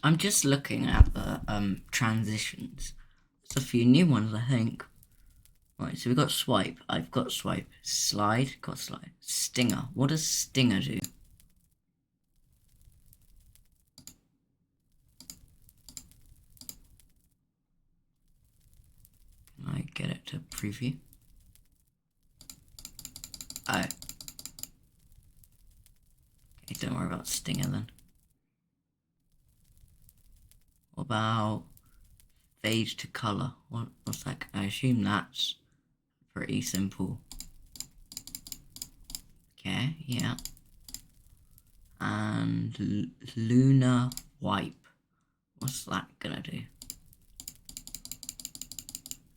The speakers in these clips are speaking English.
I'm just looking at the transitions. There's a few new ones, I think. Right, so we've got swipe. I've got swipe. Slide. Got slide. Stinger. What does stinger do? Can I get it to preview? Oh. Okay, don't worry about stinger then. What about fade to color? What's that? I assume that's pretty simple. Okay, yeah. And lunar wipe. What's that gonna do?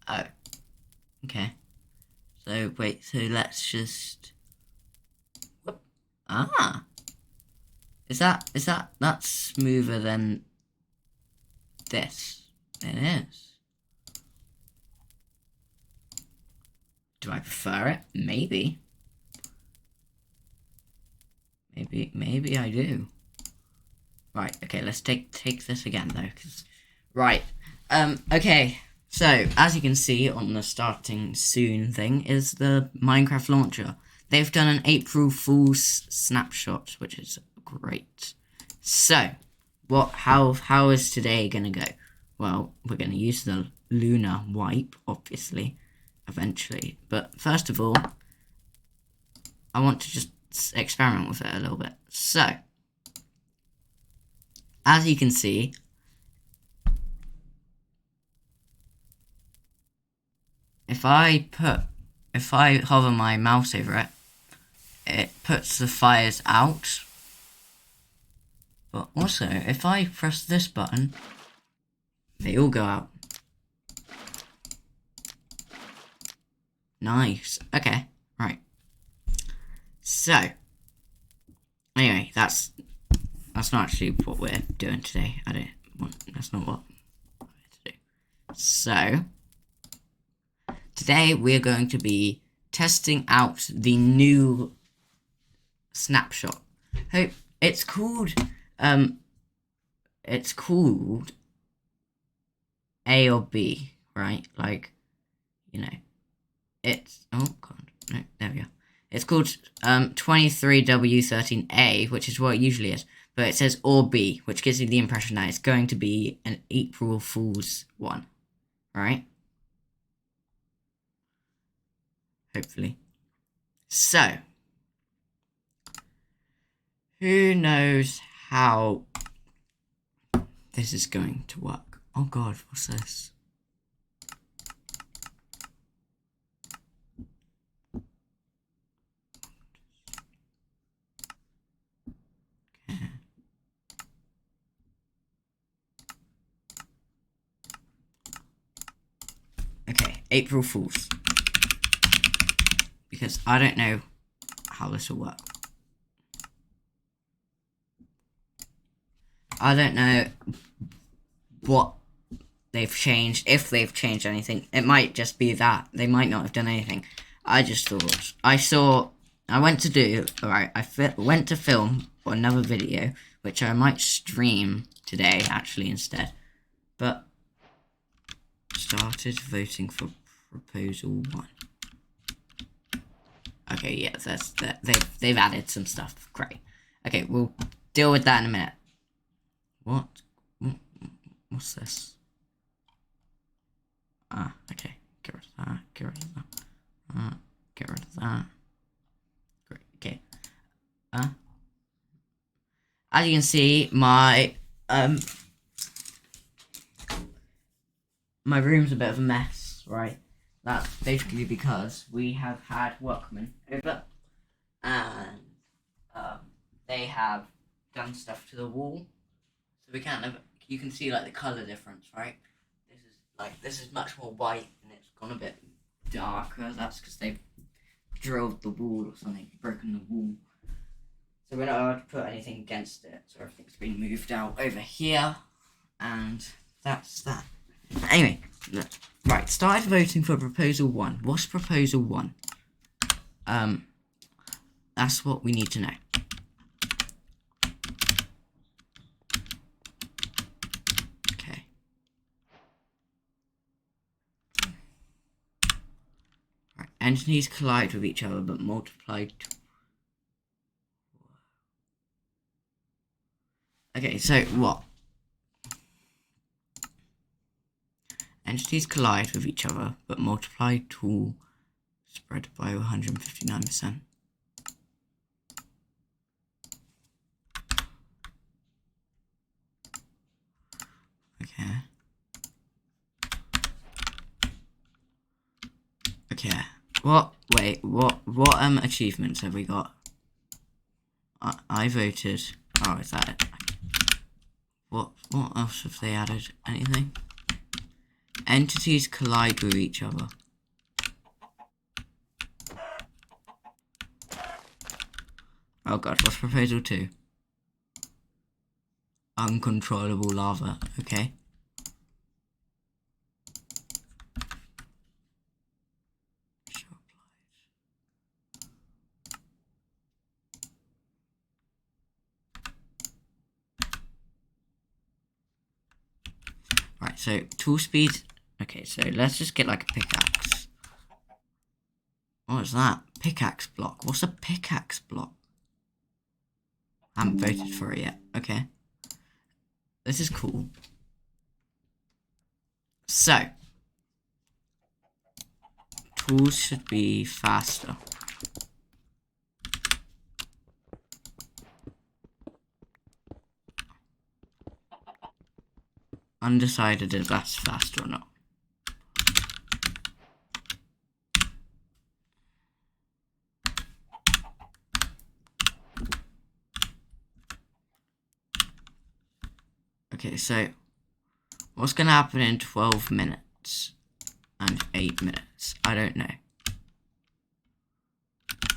Oh. Okay. So wait, so let's just that's smoother than this? It is. Do I prefer it? Maybe. Maybe I do. Right, okay, let's take this again though, right. Okay. So, as you can see on the starting soon thing is the Minecraft launcher. They've done an April Fools Snapshot, which is great. So, how is today gonna go? Well, we're gonna use the lunar wipe, obviously, eventually. But first of all, I want to just experiment with it a little bit. So, as you can see, if I hover my mouse over it, it puts the fires out. But also, if I press this button, they all go out. Nice. Okay, right. So, anyway, that's not actually what we're doing today. That's not what we're to do. So, today we're going to be testing out the new snapshot. It's called A or B, right? Like, you know, it's, oh god, no, there we go. It's called 23W13A, which is what it usually is, but it says or B, which gives you the impression that it's going to be an April Fools one, right? Hopefully. So, who knows how this is going to work? Oh god, what's this? Okay, April Fools. Because I don't know how this will work. I don't know what they've changed, if they've changed anything. It might just be that. They might not have done anything. I just thought, I went to film for another video, which I might stream today, actually, instead. But, started voting for proposal 1. Okay, yeah, they've added some stuff. Great. Okay, we'll deal with that in a minute. What's this? Okay. Get rid of that. Get rid of that. Get rid of that. Great. Okay. As you can see, my room's a bit of a mess, right? That's basically because we have had workmen over, and they have done stuff to the wall, so we can't have. You can see like the color difference, right? This is much more white, and it's gone a bit darker. That's because they've drilled the wall or something, broken the wall. So we're not allowed to put anything against it. So everything's been moved out over here, and that's that. Anyway, look. Right, started voting for proposal 1. What's proposal 1? That's what we need to know. Entities collide with each other but multiply. Okay, so what? Entities collide with each other but multiply tool spread by 159%. Okay. Okay. What? Wait. What? Achievements have we got? I voted. Oh, is that it? What else have they added? Anything? Entities collide with each other. Oh god, what's proposal 2? Uncontrollable lava. Okay. Right, so tool speed. Okay, so let's just get like a pickaxe. What is that? Pickaxe block. What's a pickaxe block? I haven't voted for it yet. Okay. This is cool. So, tools should be faster. Undecided if that's fast or not. Okay, so what's gonna happen in 12 minutes and 8 minutes? I don't know.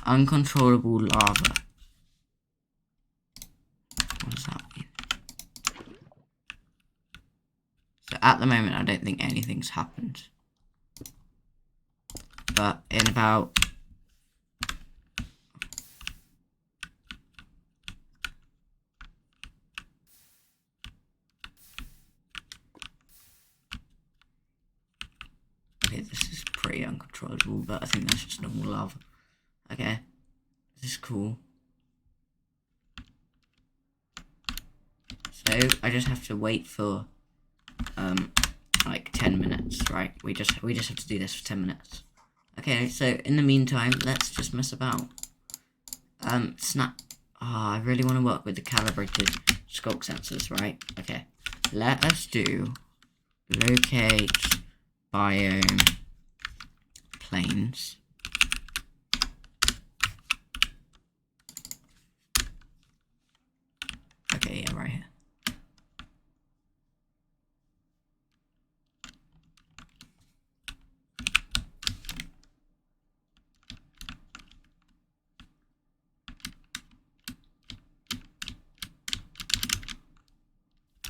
Uncontrollable lava. What does that mean? So at the moment, I don't think anything's happened. But in about... Okay, this is pretty uncontrollable, but I think that's just normal lava. Okay, this is cool. So I just have to wait for like 10 minutes, right? We just have to do this for 10 minutes. Okay, so in the meantime, let's just mess about. Snap. I really want to work with the calibrated sculk sensors, right? Okay, let us do locate biome planes. Okay, yeah, right here.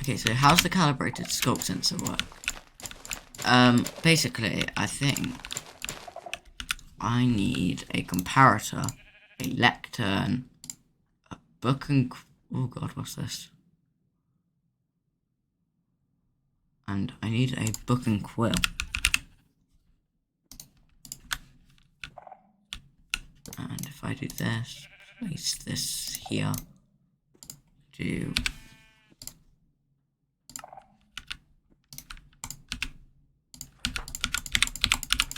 Okay, so how's the calibrated sculk sensor work? Basically, I think I need a comparator, a lectern, a book and... Oh god, what's this? And I need a book and quill. And if I do this, place this here, do...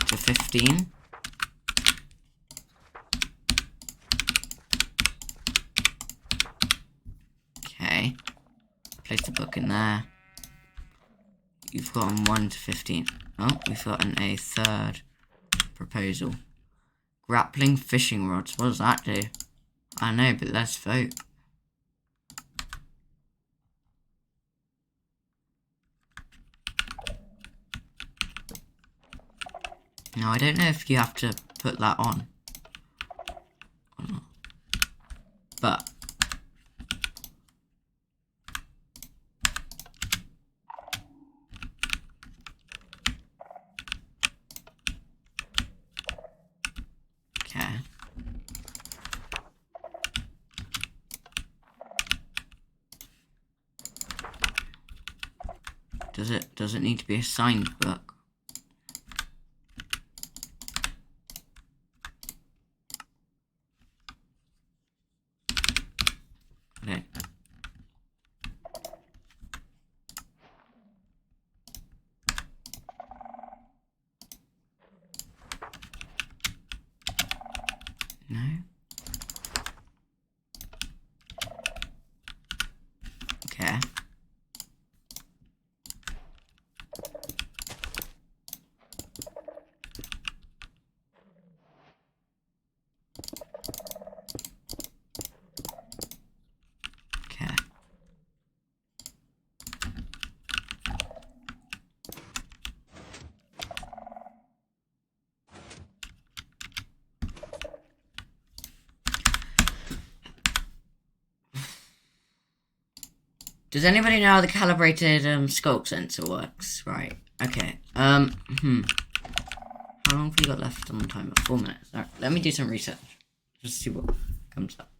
to 15. Okay. Place the book in there. You've gotten 1 to 15. Oh, we've gotten a third proposal. Grappling fishing rods. What does that do? I know, but let's vote. Now, I don't know if you have to put that on or not. But okay. Does it need to be a signed book? No. Okay. Okay. Does anybody know how the calibrated sculpt sensor works? Right. Okay. How long have we got left on the timer? 4 minutes. Alright, let me do some research. Just see what comes up.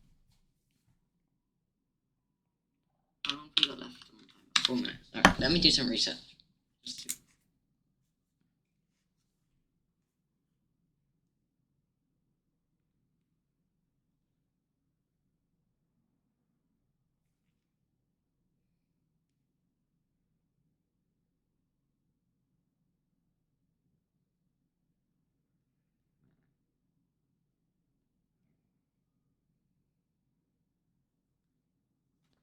How long have we got left on the timer? 4 minutes. Alright, let me do some research. Just see.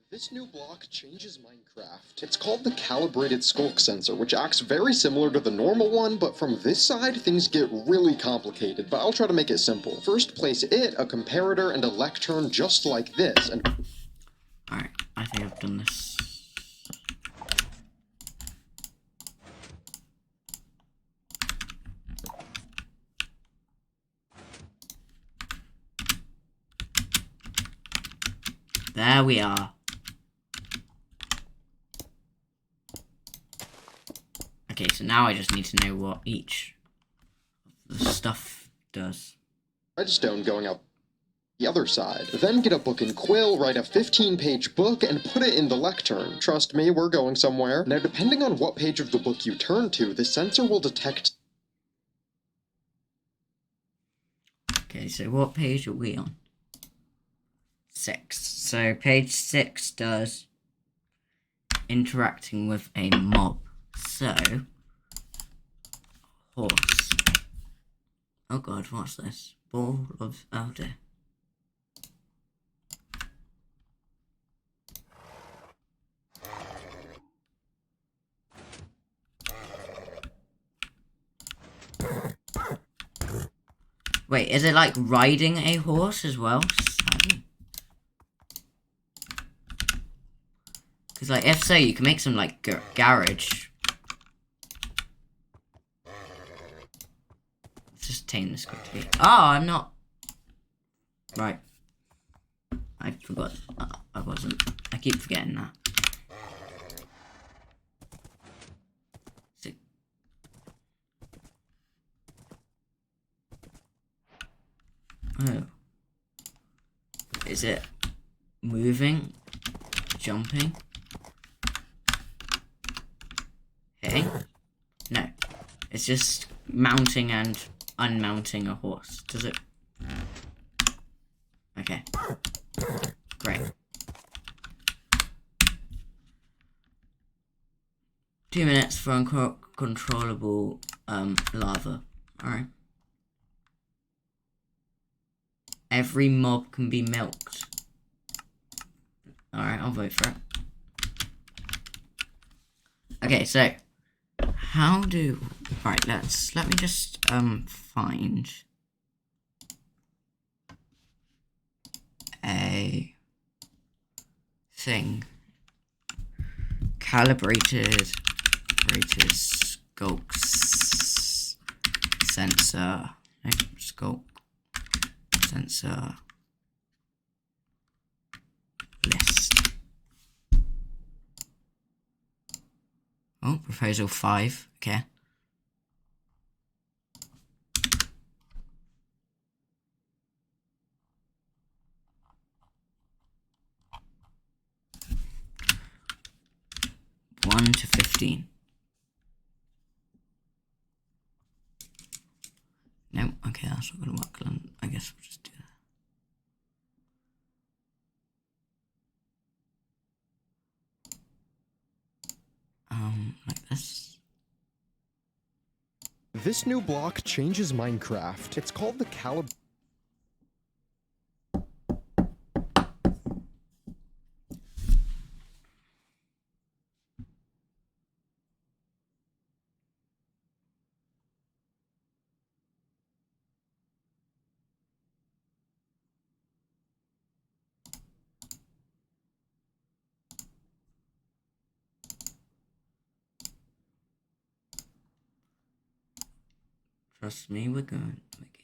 This new block changes Minecraft. It's called the calibrated skulk sensor, which acts very similar to the normal one, but from this side, things get really complicated, but I'll try to make it simple. First, place it, a comparator, and a lectern just like this, and... Alright, I think I've done this. There we are. Okay, so now I just need to know what each of the stuff does. Redstone going out the other side. Then get a book and quill, write a 15-page book, and put it in the lectern. Trust me, we're going somewhere. Now, depending on what page of the book you turn to, the sensor will detect... Okay, so what page are we on? 6. So page 6 does interacting with a mob. So, horse. Oh god, what's this? Ball of elder. Wait, is it like riding a horse as well? Because, like, if so, you can make some, like, garage. Let's just tame this quickly. Oh, I'm not. Right. I forgot. I wasn't. I keep forgetting that. So, oh. Is it moving? Jumping? Okay. No. It's just mounting and unmounting a horse. Does it? Okay. Great. 2 minutes for uncontrollable lava. Alright. Every mob can be milked. Alright, I'll vote for it. Okay, so how do... Right, let me just find a thing. Calibrated skulks sensor. No, skulk sensor list. Oh, proposal 5. Okay. One to 15. No, okay, that's not gonna work. I guess we'll just do that. Like this. This new block changes Minecraft. It's called the Trust me, we're going to make it.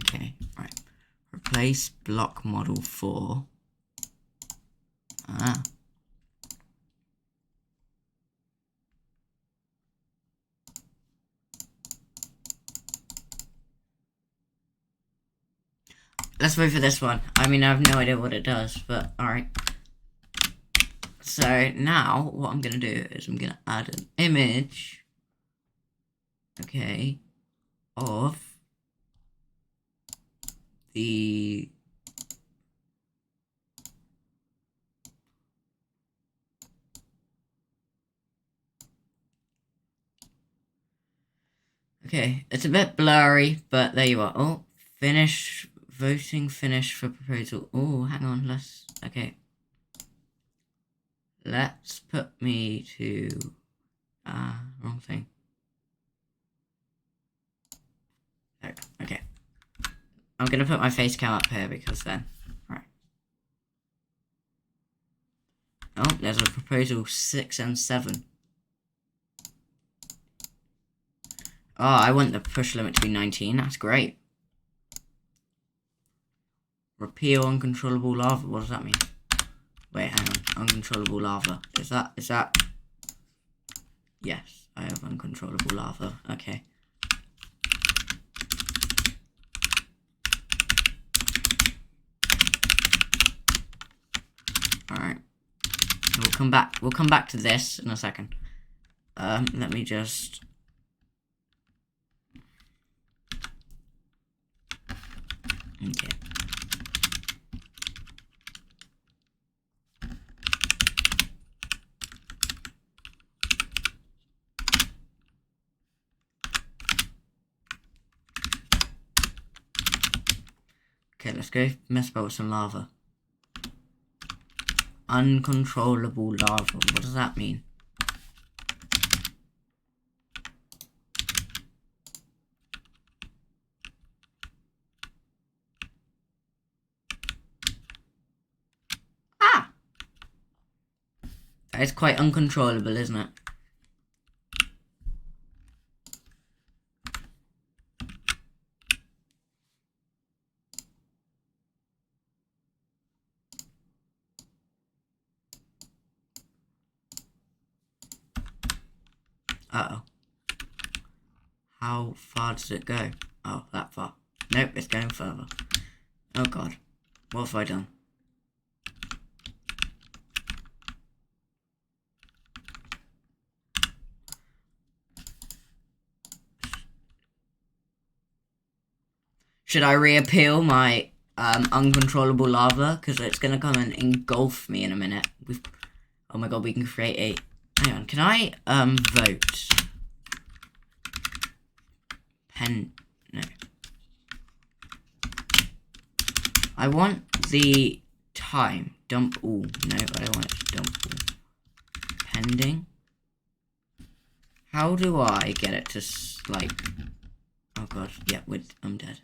Okay, right. Replace block model 4. Ah. Let's wait for this one. I mean, I have no idea what it does, but alright. So now what I'm gonna do is I'm gonna add an image, okay, of the okay, it's a bit blurry, but there you are. Oh, finish voting, finish for proposal. Oh, hang on, okay. Let's put me to, wrong thing. There we go. Okay. I'm gonna put my face cam up here because then, right. Oh, there's a proposal 6 and 7. Oh, I want the push limit to be 19. That's great. Repeal uncontrollable lava. What does that mean? Wait, hang on. Uncontrollable lava. Is that? Yes, I have uncontrollable lava. Okay. Alright. We'll come back to this in a second. Let me just... Okay. Okay, let's go mess about with some lava. Uncontrollable lava. What does that mean? Ah! That is quite uncontrollable, isn't it? Uh-oh. How far does it go? Oh, that far. Nope, it's going further. Oh god. What have I done? Should I reappeal my uncontrollable lava? Because it's going to come and engulf me in a minute. Oh my god, we can create a... Hang on, can I vote? No. I want the time. Dump all. No, I don't want it to dump all. Pending. How do I get it to, like... Oh god, yeah, I'm dead.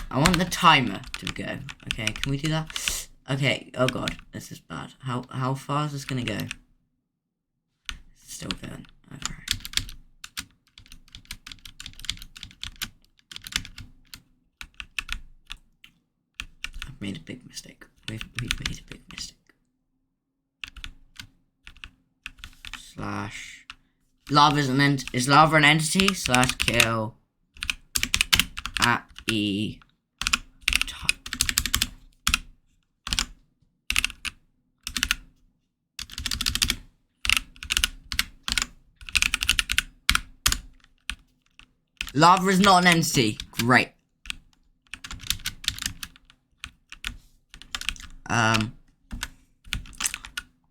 I want the timer to go. Okay, can we do that? Okay, oh god, this is bad. How far is this gonna go? It's still going. Alright. I've made a big mistake. We've made a big mistake. Slash lava is lava an entity? Slash kill at E. Lava is not an entity. Great.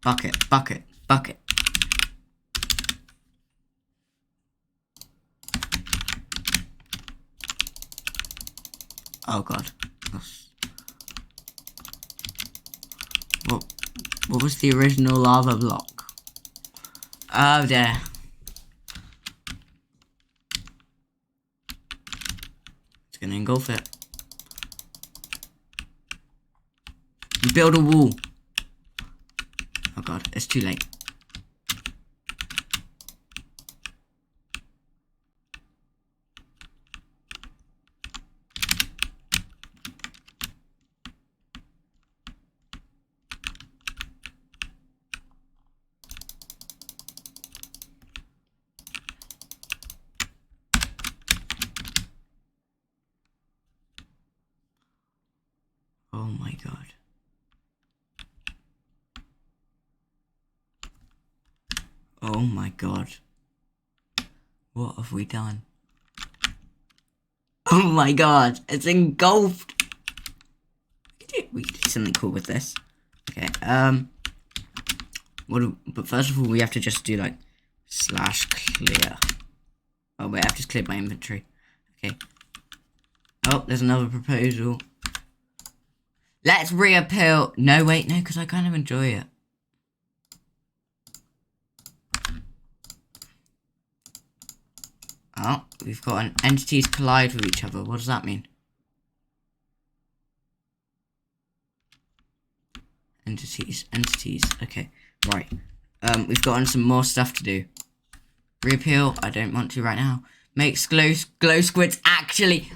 Bucket. Oh god. What was the original lava block? Oh dear. It's gonna engulf it. Build a wall. Oh god, it's too late. Oh my god. Oh my god. What have we done? Oh my god, it's engulfed. We could do something cool with this. Okay, but first of all we have to just do like /clear. Oh wait, I've just cleared my inventory. Okay. Oh, there's another proposal. Let's reappeal. No, wait, no, because I kind of enjoy it. Oh, we've got an entities collide with each other. What does that mean? Entities. Okay, right. We've gotten some more stuff to do. Reappeal. I don't want to right now. Makes glow squids actually.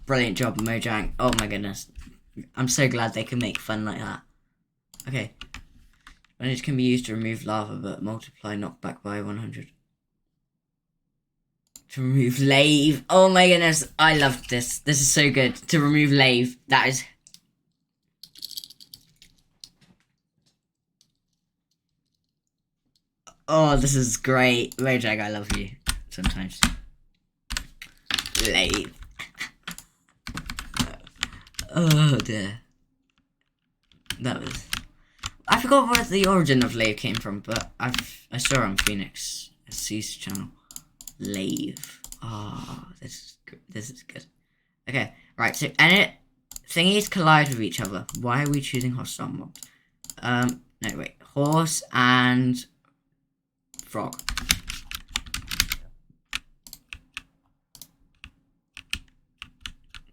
Brilliant job, Mojang. Oh my goodness. I'm so glad they can make fun like that. Okay. It can be used to remove lava, but multiply knockback by 100. To remove lave. Oh my goodness. I love this. This is so good. To remove lave. That is... Oh, this is great. Mojang, I love you. Sometimes. Lave. Oh dear. That was... I forgot where the origin of lave came from, but I saw on Phoenix SC's channel. Lave. Oh, this is good. Okay, right. So thingies collide with each other. Why are we choosing hostile mobs? No wait. Horse and frog.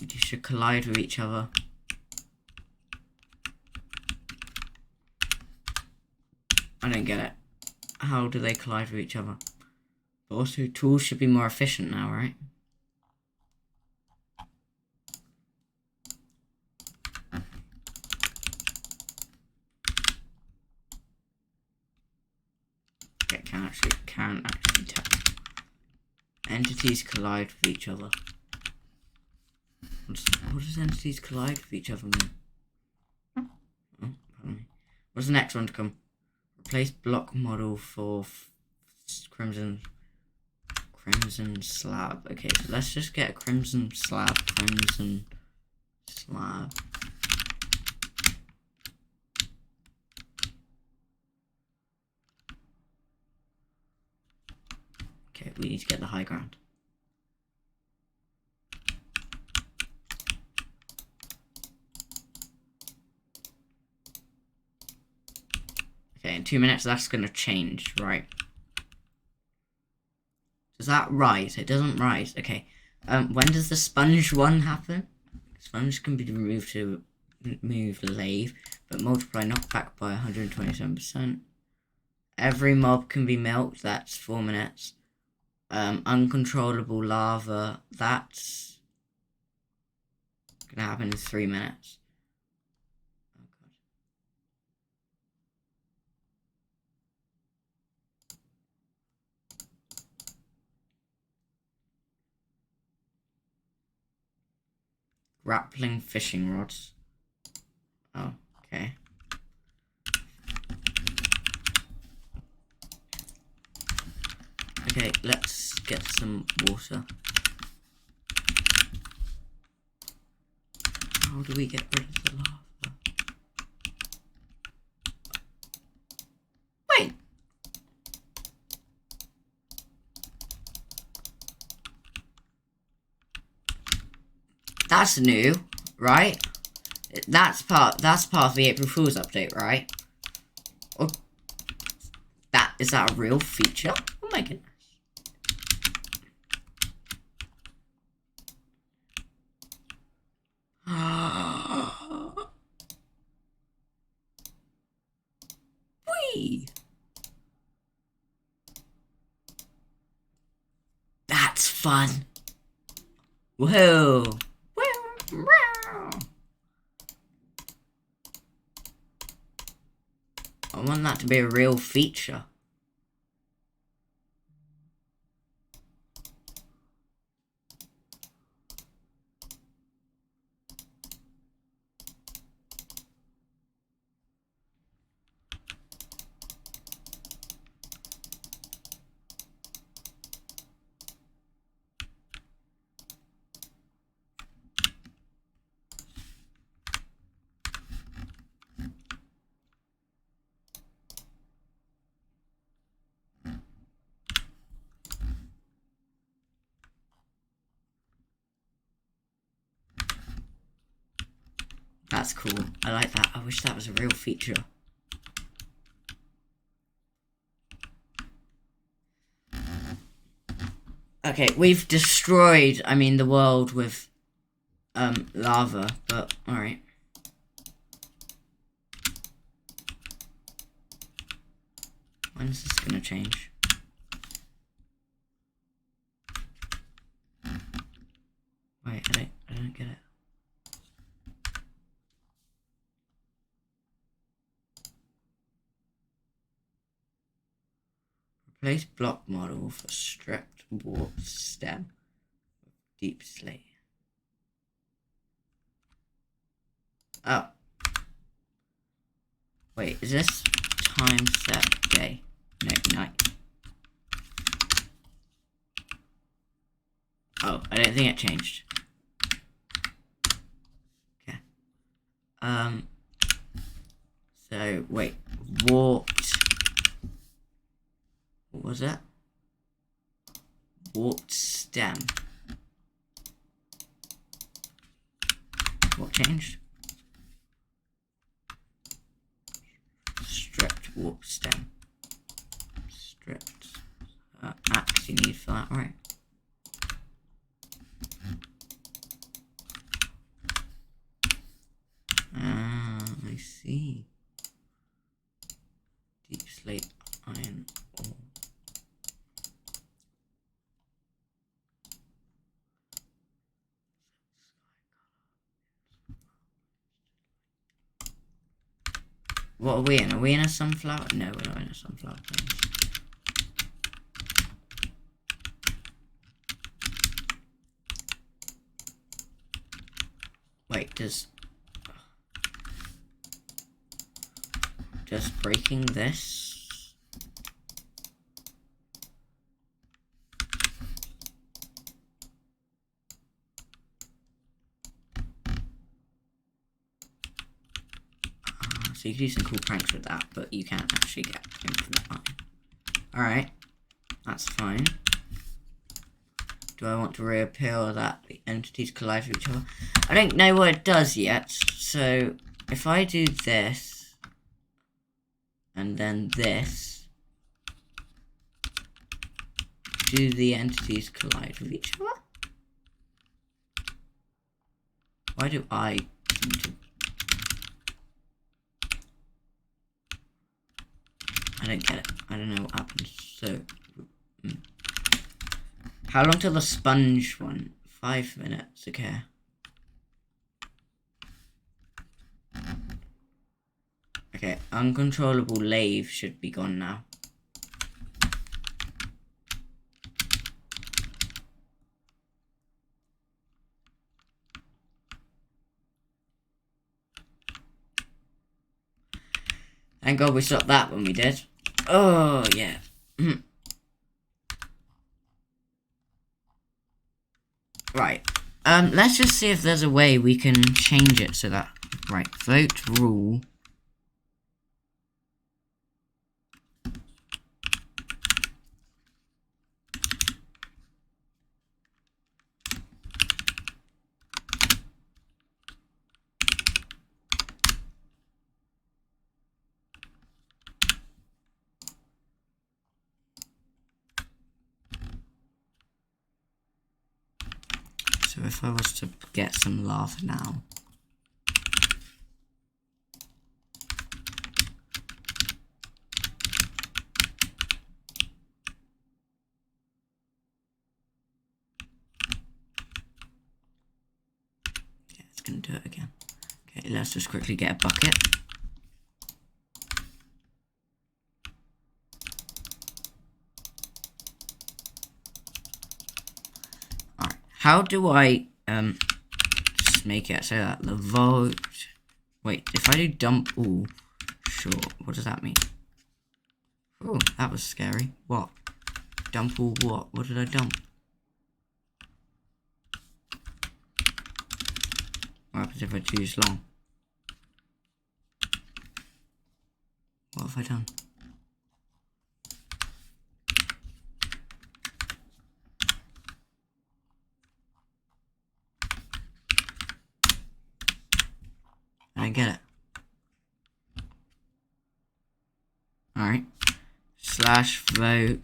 You should collide with each other. I don't get it. How do they collide with each other? But also, tools should be more efficient now, right? Okay, can actually tell. Entities collide with each other. What does entities collide with each other mean? Oh, pardon me. What's the next one to come? Replace block model for crimson slab. Okay, so let's just get a crimson slab. Okay, we need to get the high ground. Okay, in 2 minutes that's gonna change, right? Does that rise? It doesn't rise. Okay. When does the sponge one happen? Sponge can be removed to move lave, but multiply knockback by 127%. Every mob can be milked. That's 4 minutes. Uncontrollable lava. That's gonna happen in 3 minutes. Grappling fishing rods. Oh, okay. Okay, let's get some water. How do we get rid of the lava? Wait! That's new, right? That's part of the April Fools update, right? Or is that a real feature? Oh my goodness. Whee! That's fun. Whoa. I want that to be a real feature. That's cool. I like that. I wish that was a real feature. Okay, we've destroyed, the world with, lava, but, alright. When's this gonna change? Wait, I don't get it. Replace block model for stripped warp stem with deep slate. Oh. Wait, is this time set day? No, night. Oh, I don't think it changed. Okay. So, wait. Warped. What was it? Warped stem. What changed? Stripped warp stem. Stripped. Axe you need for that, right? I see. Deep slate iron ore. What are we in? Are we in a sunflower? No, we're not in a sunflower place. Wait, does breaking this? So you can do some cool pranks with that, but you can't actually get infinite iron. Alright, that's fine. Do I want to reappear that the entities collide with each other? I don't know what it does yet, so if I do this, and then this, do the entities collide with each other? Why do I seem to... I don't get it. I don't know what happened. So, how long till the sponge one? 5 minutes, okay. Okay, uncontrollable lathe should be gone now. Thank God we stopped that when we did. Oh, yeah. Right. Let's just see if there's a way we can change it so that... Right, vote rule. So if I was to get some lava now. Yeah, it's gonna do it again. Okay, let's just quickly get a bucket. Alright, how do I just make it so that the vote... Wait, if I do dump all, sure, what does that mean? Oh, that was scary. What? Dump all what? What did I dump? What happens if I choose long? What have I done? I didn't get it. Alright. /vote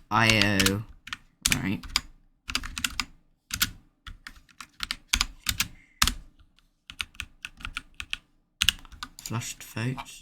IO. Alright. Flushed votes.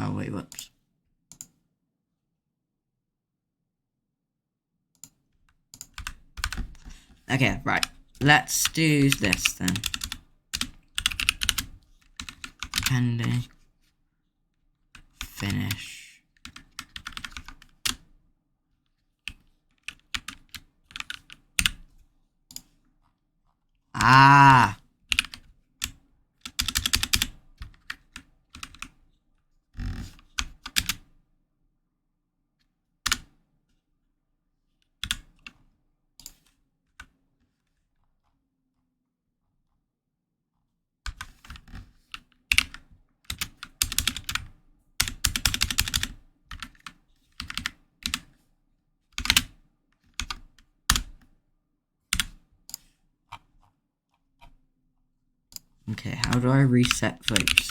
Oh wait, whoops. Okay, right. Let's do this then. Pending. Finish. Ah! Okay, how do I reset votes?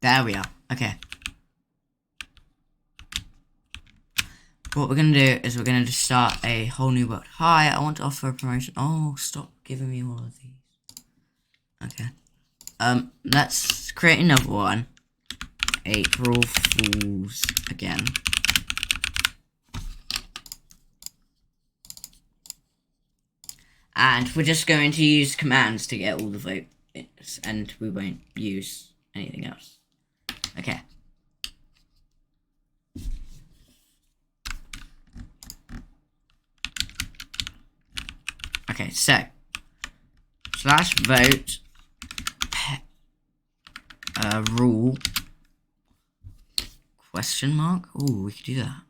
There we are. Okay. What we're gonna do is we're gonna just start a whole new world. Hi, I want to offer a promotion. Oh, stop giving me all of these. Okay. Let's create another one. April Fools again. And we're just going to use commands to get all the votes, and we won't use anything else. Okay. Okay, so /vote rule question mark. Oh, we could do that.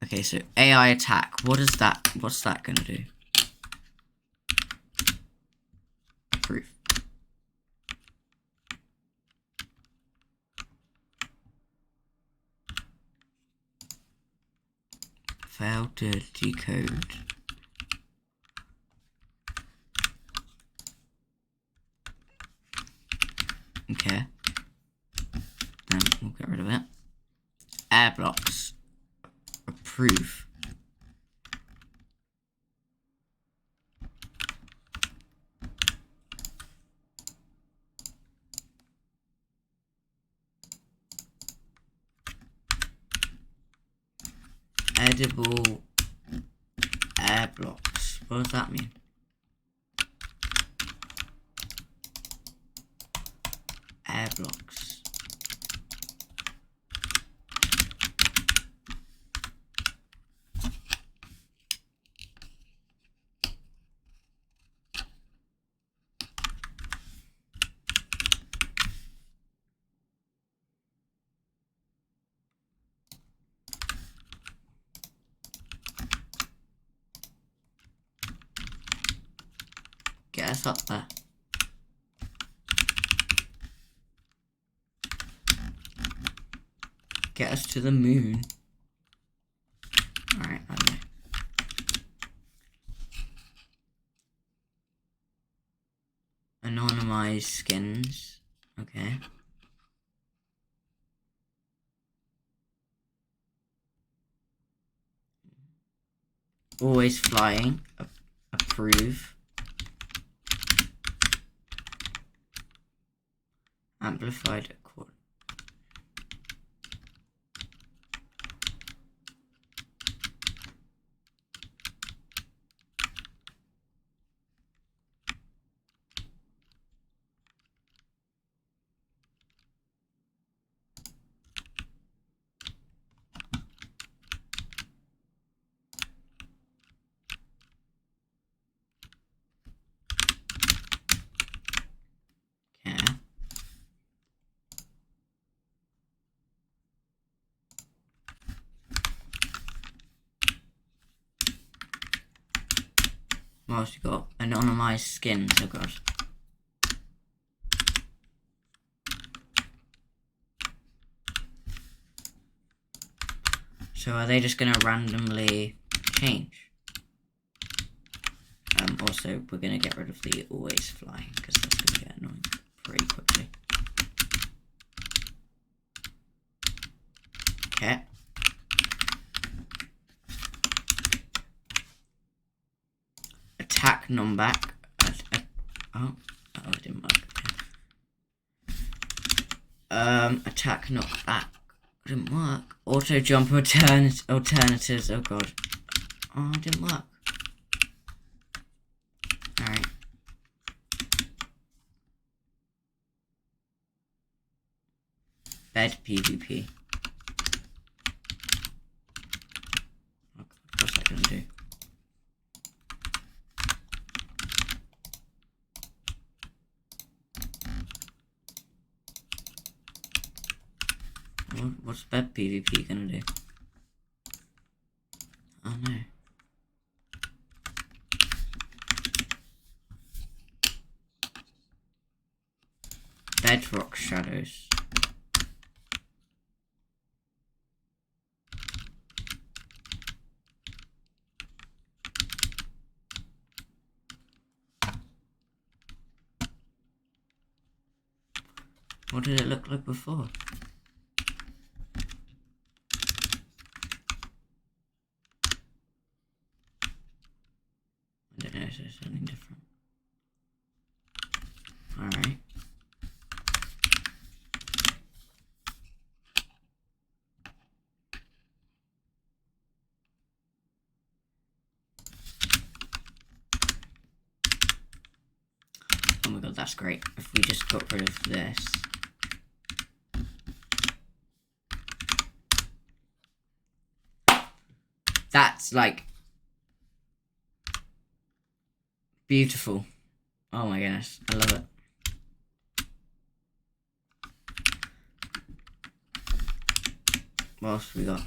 Okay, so AI attack. What is that? What's that gonna do? Approve. Failed to decode. Okay. Then we'll get rid of it. Air blocks. Approve. Edible air blocks. What does that mean? air blocks. Get us up there. Get us to the moon. Alright, okay. Anonymized skins. Okay. Always flying. Approve. Amplified accord. What else you got? Anonymized skins, oh god. So are they just gonna randomly change? Also, we're gonna get rid of the always flying, because that's gonna get annoying pretty quickly. Okay. Attack non-back. Oh, it didn't work. Attack knock back. Didn't work. Auto jump alternatives. Oh god. Oh, it didn't work. Alright. Bed PvP. Oh god, what's that gonna do? What's bed PvP gonna do? Oh no. Bedrock shadows. What did it look like before? I don't know, is there something different? Alright. Oh my god, that's great. If we just got rid of this. That's like beautiful. Oh my goodness, I love it. What else we got?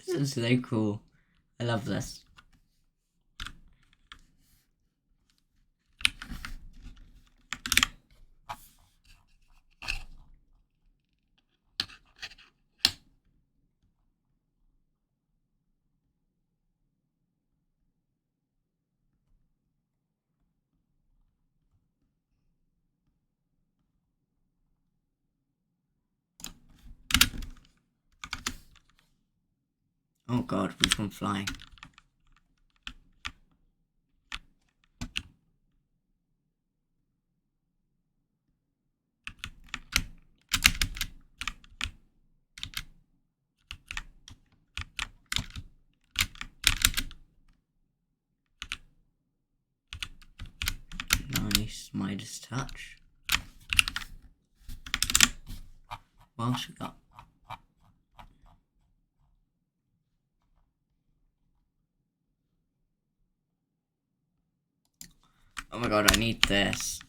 This is so cool. I love this. Oh god, we've gone flying. Nice Midas touch. What else we got? Oh my god, I need this.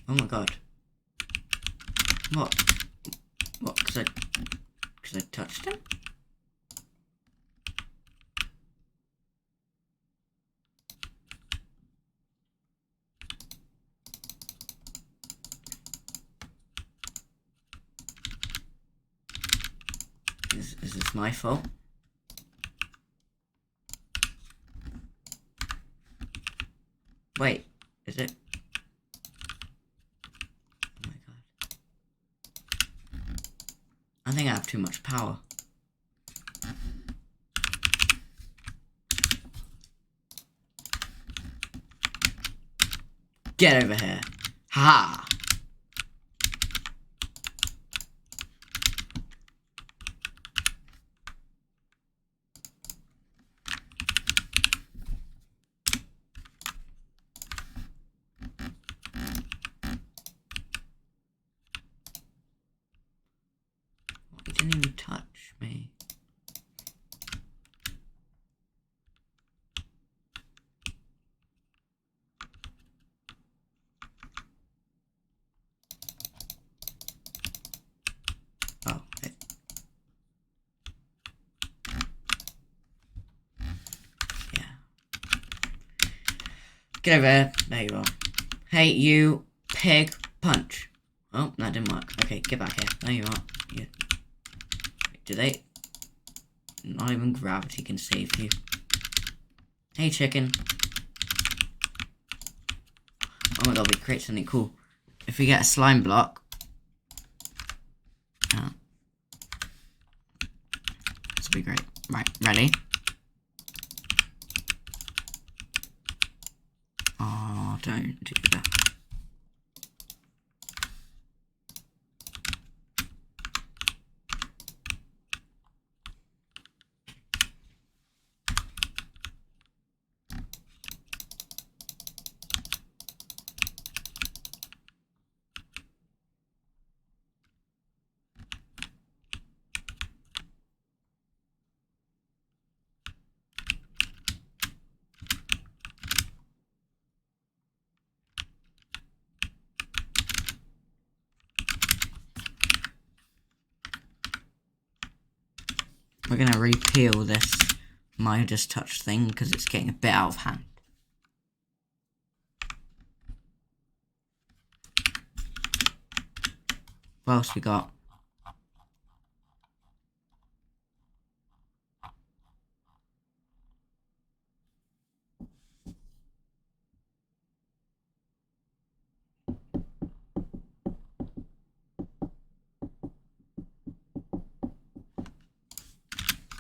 Oh my god. What? What? Because I touched him? Is this my fault? Wait, is it? Oh my god. I think I have too much power. Get over here. Ha! He didn't even touch me. Oh, hey. Yeah. Get over here. There you are. Hey, you pig, punch. Oh, that didn't work. Okay, get back here. There you are. Yeah. Do they? Not even gravity can save you. Hey, chicken. Oh my god, we create something cool. If we get a slime block. This will be great. Right, ready? Oh, don't do that. We're gonna repeal this Midas touch thing because it's getting a bit out of hand. What else we got?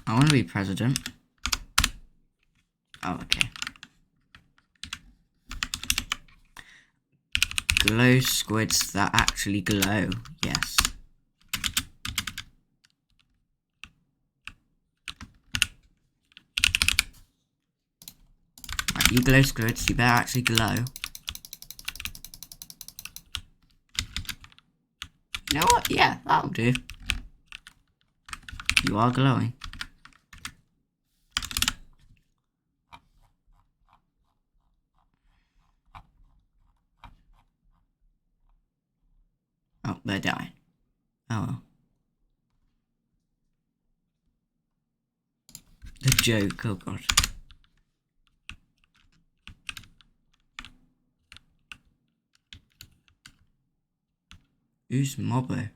I want to be president. Oh, okay. Glow squids that actually glow. Yes. Right, you glow squids, you better actually glow. You know what? Yeah, that'll do. You are glowing. Oh, they're dying. Oh well. joke, oh god. Who's Mobbo?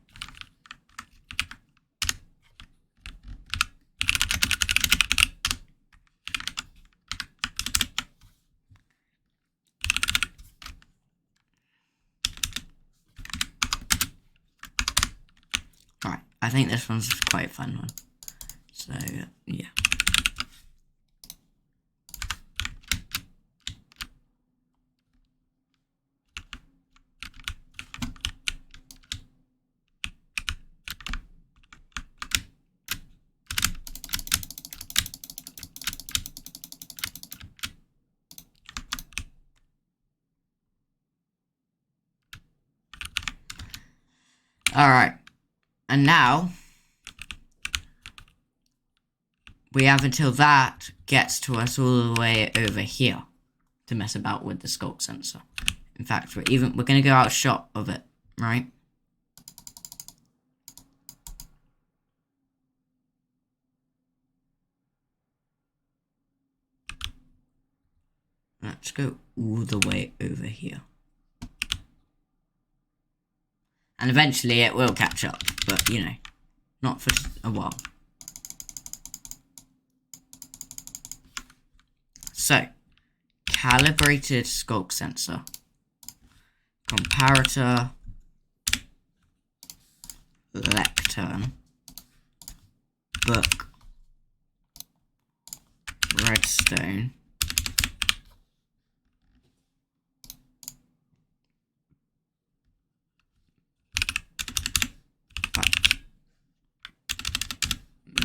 Right, I think this one's quite a fun one. So, yeah. Alright, and now we have until that gets to us all the way over here to mess about with the skulk sensor. In fact, we're gonna go out of shot of it, right? Let's go all the way over here. And eventually it will catch up, but you know, not for a while. So, calibrated skulk sensor, comparator, lectern, book, redstone,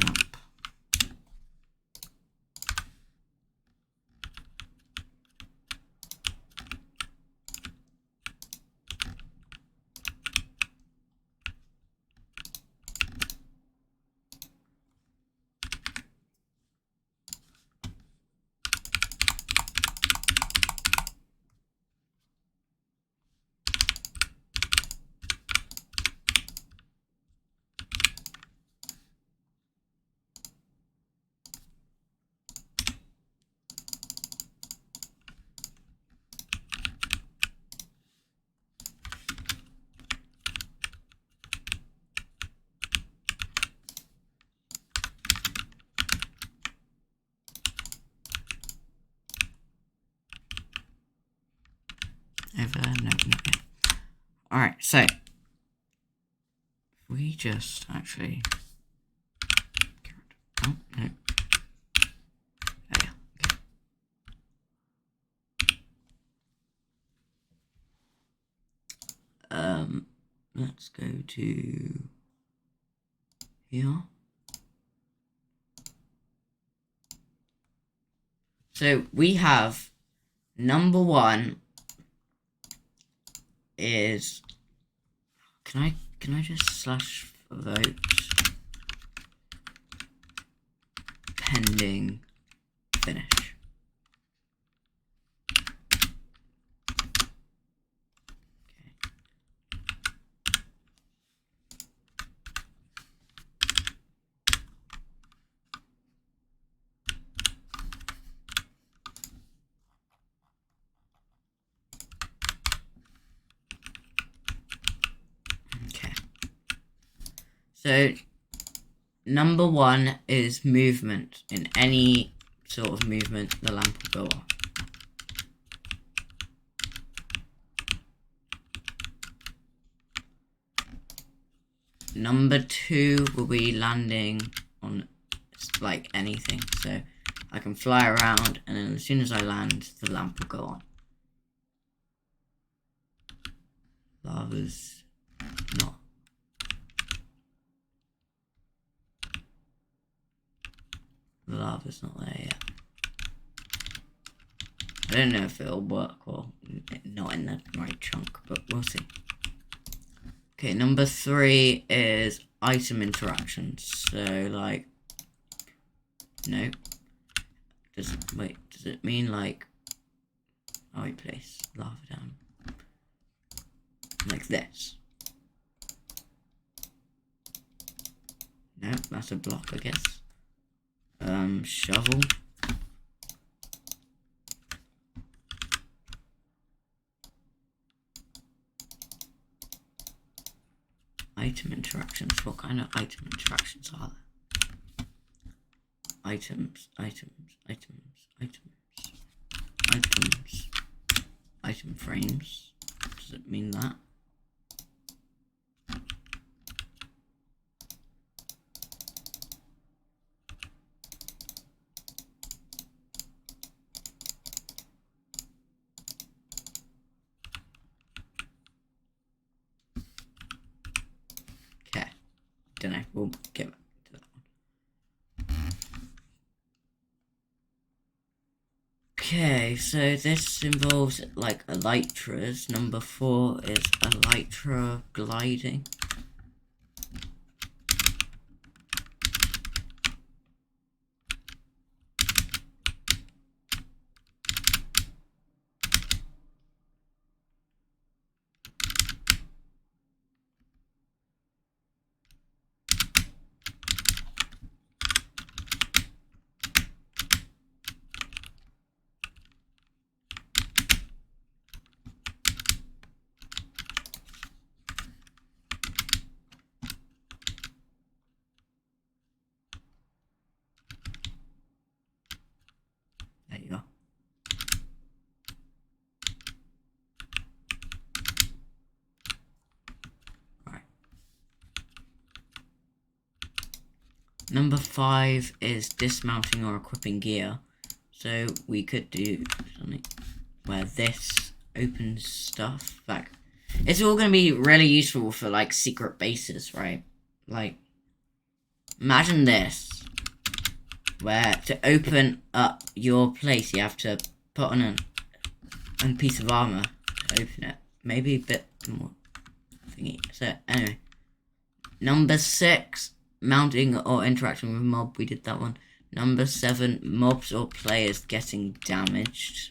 map. Over there? No, not yet. Alright, so we just actually. Oh, no. There we go. Okay. Let's go to here. So we have number one is can I just slash vote pending finish. So, number one is movement. In any sort of movement, the lamp will go off. Number two will be landing on like anything. So, I can fly around, and then as soon as I land, the lamp will go on. Lava's not. The lava's not there yet. I don't know if it'll work or not in the right chunk, but we'll see. Okay, number three is item interactions. So, like, no. Does it mean like, oh, I place lava down like this? No, that's a block, I guess. Shovel. Item interactions. What kind of item interactions are there? Items. Item frames. Does it mean that? Okay. Don't know. We'll get back to that one. Okay, so this involves like elytras. Number 4 is elytra gliding. There you go. Right. Number 5 is dismounting or equipping gear. So we could do something where this opens stuff. Like, it's all going to be really useful for like secret bases, right? Like, imagine this. Where to open up your place, you have to put on a piece of armor to open it. Maybe a bit more thingy. So, anyway. Number 6, mounting or interacting with mob. We did that one. Number 7, mobs or players getting damaged.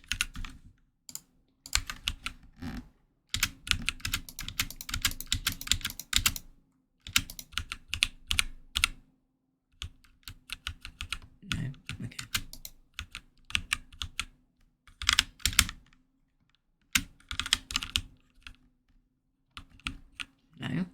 No.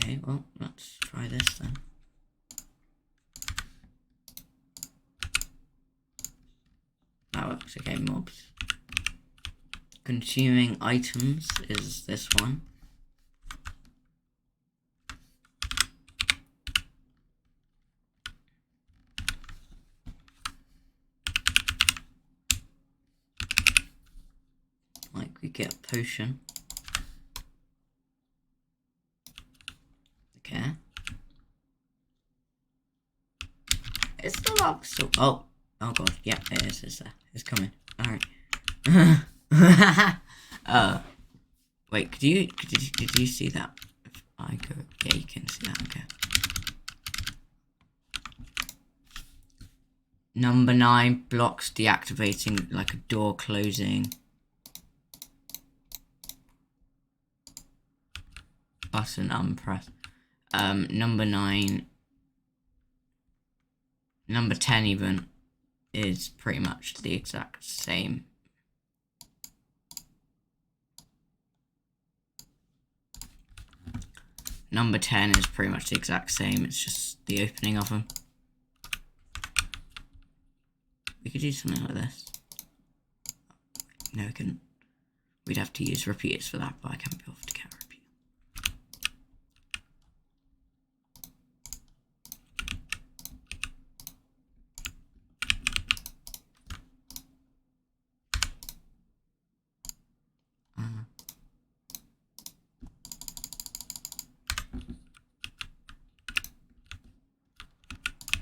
Okay, well, let's try this then. That works. Okay, mobs. Consuming items is this one. Like, we get a potion. Okay. It's the lock still. Oh god, yeah, it is. It's there. It's coming. Alright. Wait, did you see that? If I go, yeah, you can see that. Okay. Number 9, blocks deactivating, like a door closing. Button unpressed. Number 9. Number 10 even is pretty much the exact same. Number 10 is pretty much the exact same, it's just the opening of them. We could do something like this. No, we couldn't. We'd have to use repeaters for that, but I can't be bothered to get a repeater.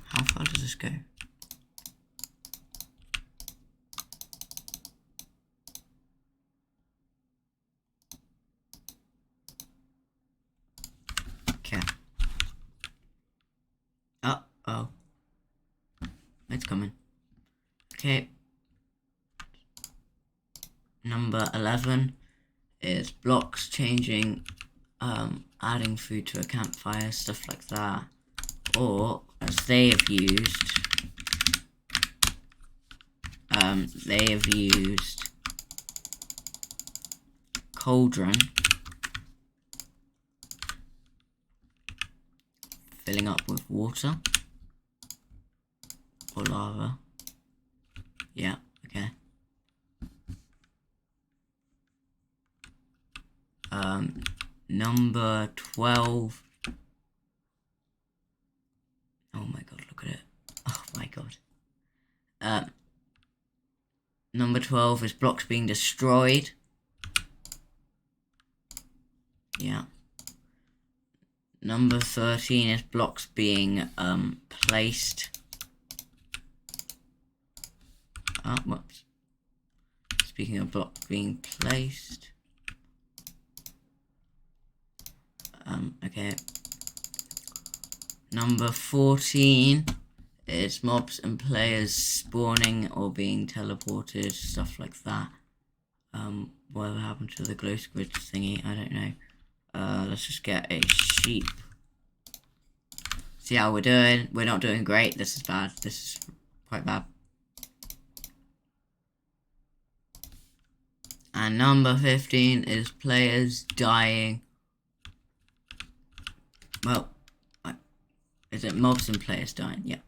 How far does this go? Okay. Oh. It's coming. Okay. Number number 11 is blocks changing, adding food to a campfire, stuff like that. Or, as they have used cauldron, filling up with water or lava. Yeah, okay. Number 12. Oh my god, look at it. Oh my god. Number 12 is blocks being destroyed. Yeah. Number 13 is blocks being placed. Whoops. Speaking of blocks being placed. Okay. Number 14 is mobs and players spawning or being teleported, stuff like that. Whatever happened to the glow squid thingy, I don't know. Let's just get a sheep. See how we're doing. We're not doing great. This is bad. This is quite bad. And number 15 is players dying. Well, is it mobs and players dying? Yeah.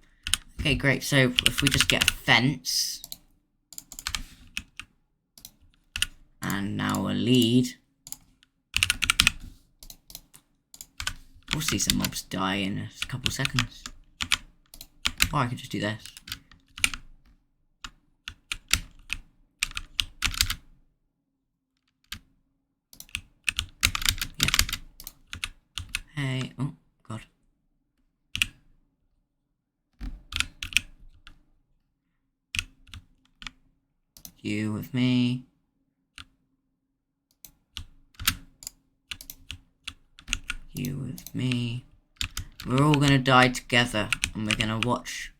Okay, great. So if we just get a fence. And now a lead. We'll see some mobs die in a couple seconds. Or I could just do this. Yeah. Hey, oh god. You with me. You with me. We're all gonna die together, and we're gonna watch.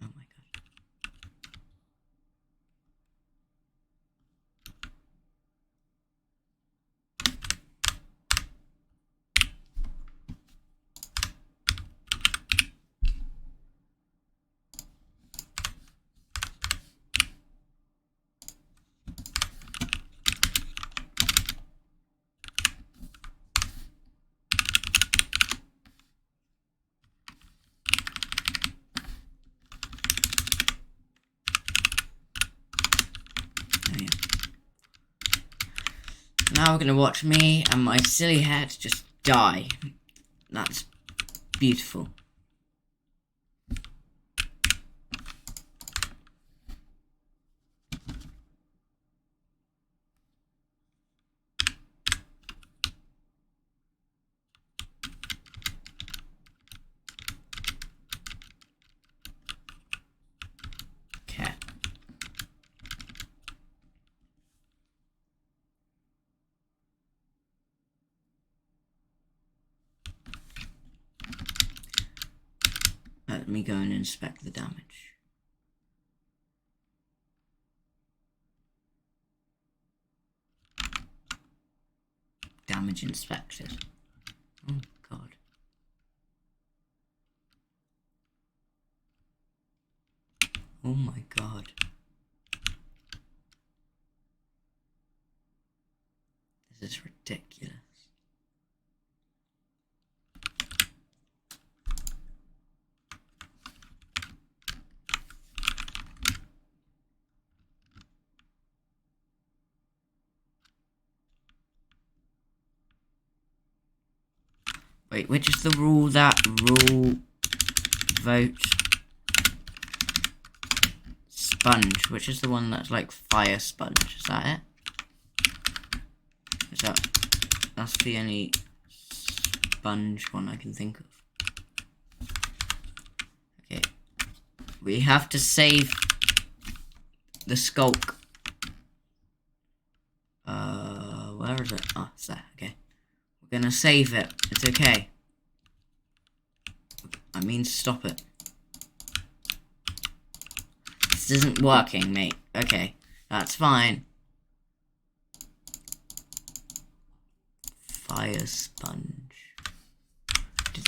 Oh my god. Now we're gonna watch me and my silly head just die. That's beautiful. Okay. Let me go and inspect the damage. Damage inspected. Oh god. Oh my god. This is ridiculous. Wait, which is the rule that vote sponge? Which is the one that's like fire sponge? Is that it? Is that's the only sponge one I can think of. Okay. We have to save the skulk. Where is it? Oh, it's there, okay. We're gonna save it. It's okay. I mean, stop it. This isn't working, mate. Okay, that's fine. Fire sponge.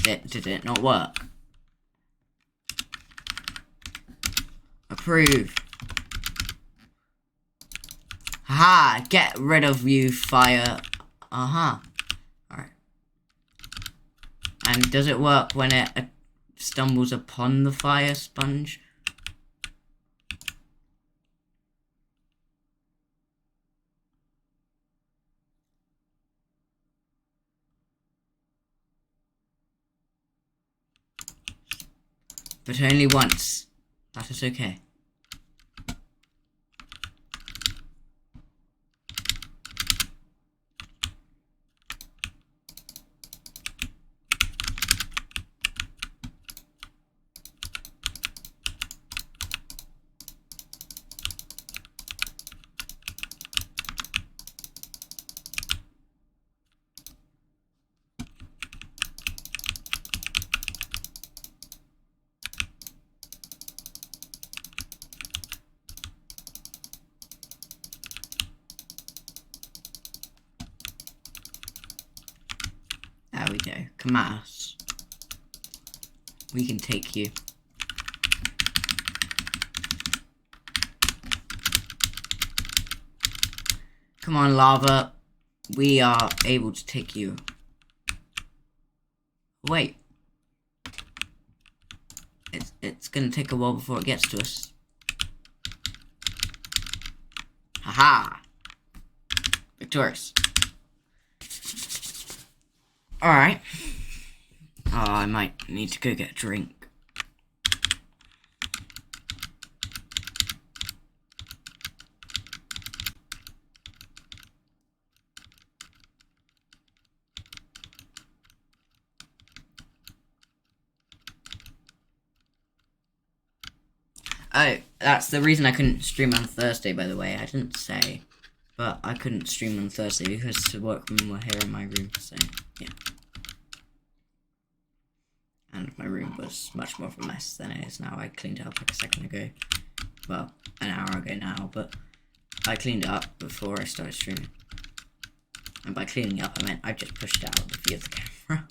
Did it not work? Approve. Haha, get rid of you, fire. Alright. And does it work when it stumbles upon the fire sponge? But only once. That is okay. There we go. Come at us. We can take you. Come on, lava. We are able to take you. Wait. It's gonna take a while before it gets to us. Haha. Victorious. Alright. Oh, I might need to go get a drink. Oh, that's the reason I couldn't stream on Thursday, by the way. I didn't say. But I couldn't stream on Thursday because the workmen were here in my room, so, yeah. And my room was much more of a mess than it is now. I cleaned it up like a second ago. Well, an hour ago now, but I cleaned it up before I started streaming. And by cleaning it up, I meant I just pushed out the view of the camera.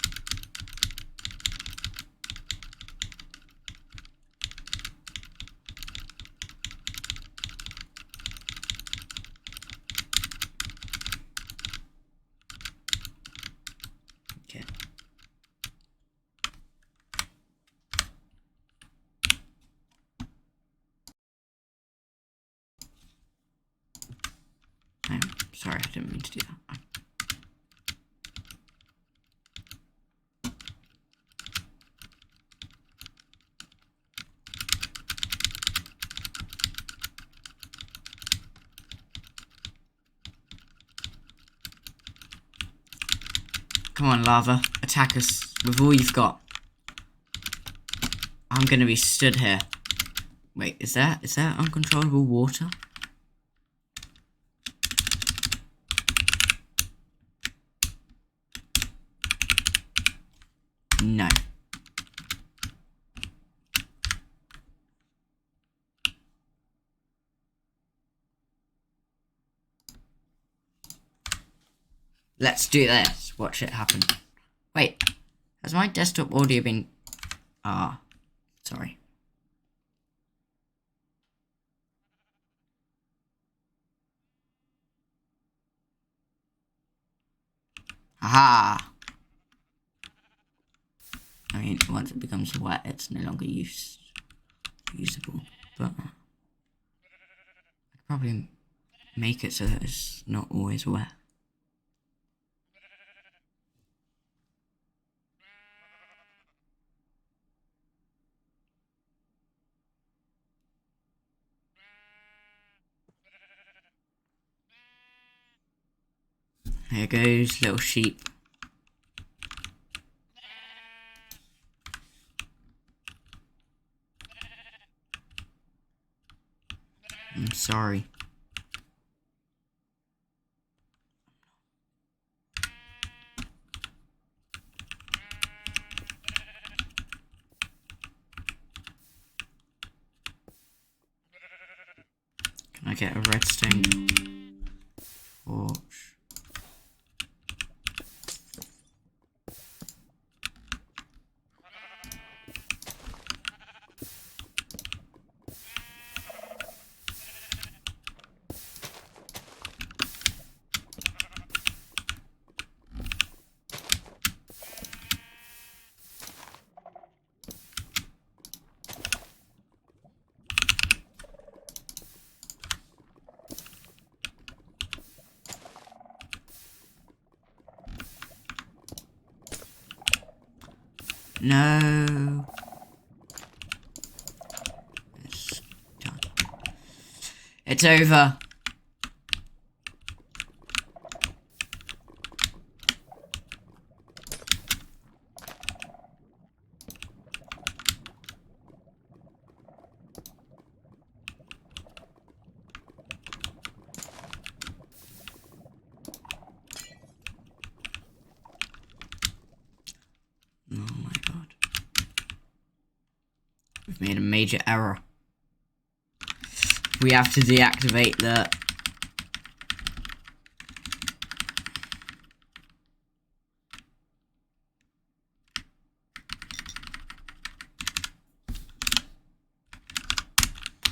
Okay. I'm sorry, I didn't mean to do that. Come on, lava. Attack us with all you've got. I'm gonna be stood here. Wait, is that uncontrollable water? No. Let's do this. Watch it happen. Wait, has my desktop audio been... sorry. Aha! I mean, once it becomes wet, it's no longer usable. But I could probably make it so that it's not always wet. Here goes, little sheep. I'm sorry. get a redstone torch. No. It's done. It's over. Oh my god. We've made a major error. We have to deactivate the...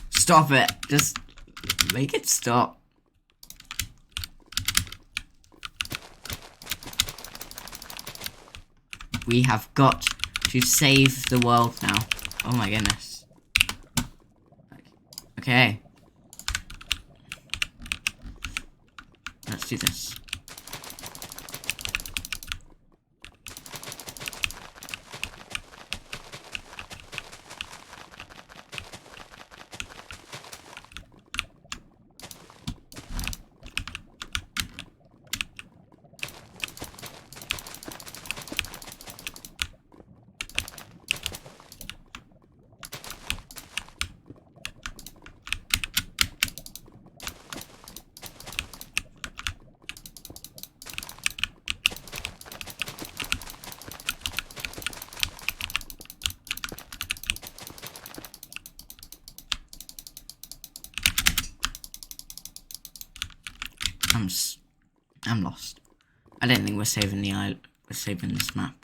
Stop it. Just make it stop. We have got to save the world now. Oh my goodness. Okay. Let's do this. I'm lost. I don't think we're saving the island. We're saving this map.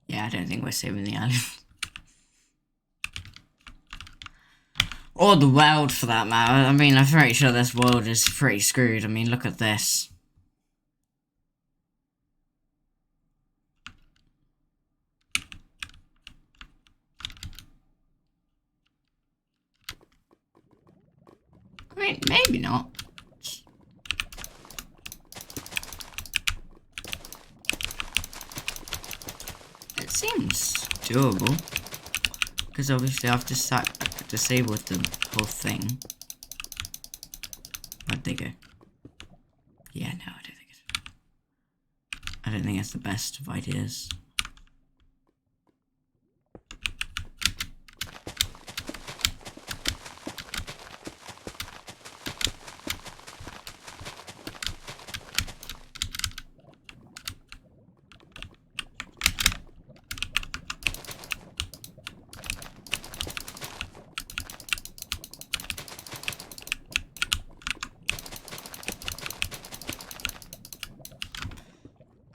Yeah, I don't think we're saving the island. Or the world, for that matter. I mean, I'm pretty sure this world is pretty screwed. I mean, look at this. I mean, maybe not. It seems doable. Because obviously I've just disabled the whole thing. Where'd they go? Yeah, no, I don't think it's the best of ideas.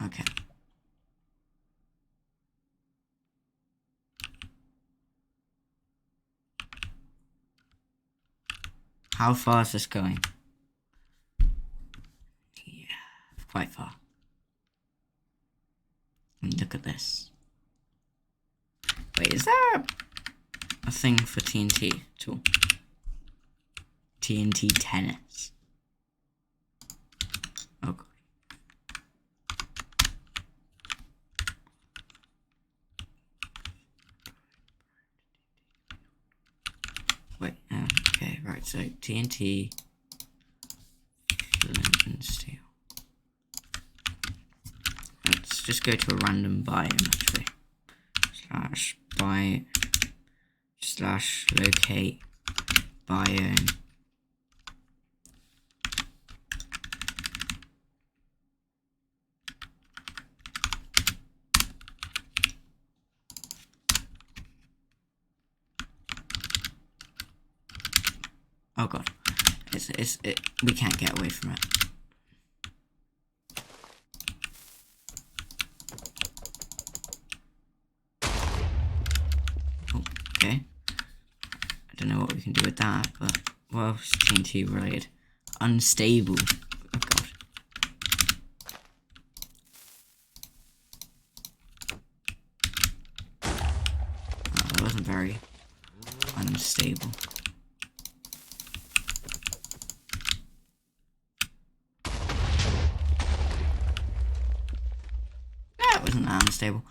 Okay. How far is this going? Yeah, quite far. And look at this. Wait, is there a thing for TNT at all? TNT tennis. Oh god. Wait, okay, right, so TNT, flint and steel. Let's just go to a random biome, actually. / locate biome. Oh god, we can't get away from it. Oh, okay. I don't know what we can do with that, but well, it's TNT related. Unstable. Oh god. Oh, that wasn't very unstable. That wasn't that unstable.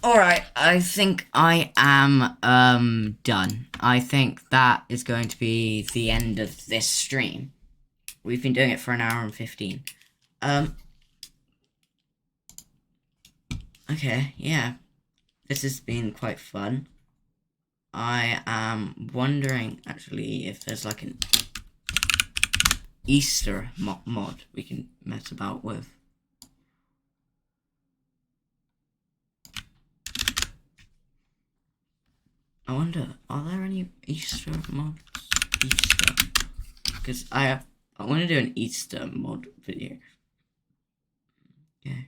Alright, I think I am done. I think that is going to be the end of this stream. We've been doing it for 1 hour and 15. Okay, yeah. This has been quite fun. I am wondering, actually, if there's like an Easter mod we can mess about with. I wonder, are there any Easter mods? Easter. Because I want to do an Easter mod video. Okay.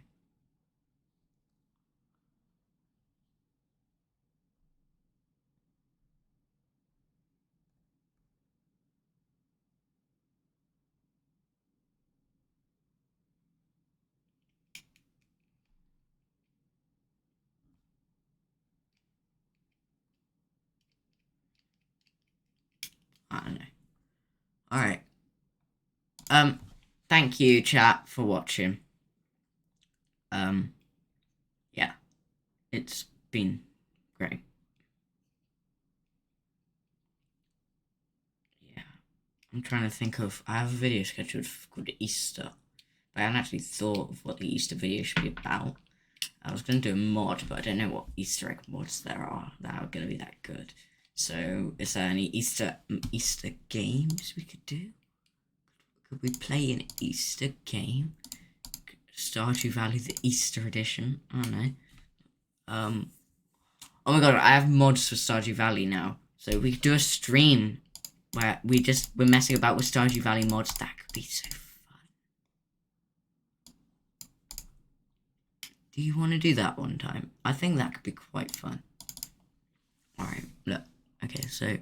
I don't know. Alright. Thank you, chat, for watching. Yeah. It's been great. Yeah. I'm trying to think of... I have a video scheduled called Easter. But I haven't actually thought of what the Easter video should be about. I was going to do a mod, but I don't know what Easter egg mods there are that are going to be that good. So, is there any Easter games we could do? Could we play an Easter game? Stardew Valley, the Easter edition? I don't know. Oh my god, I have mods for Stardew Valley now. So we could do a stream where we're messing about with Stardew Valley mods. That could be so fun. Do you want to do that one time? I think that could be quite fun. Alright, look. Okay, so...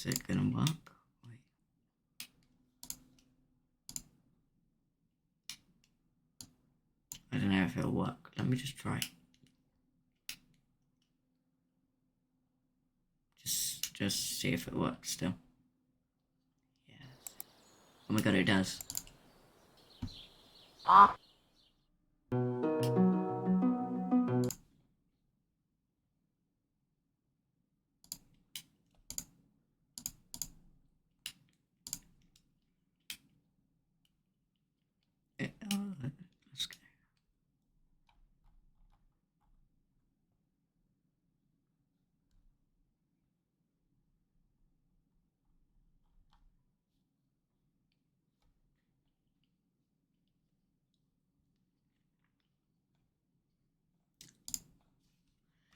Is it gonna work? Wait. I don't know if it'll work. Let me just try. Just see if it works still. Yes. Oh my god, it does. Let's go.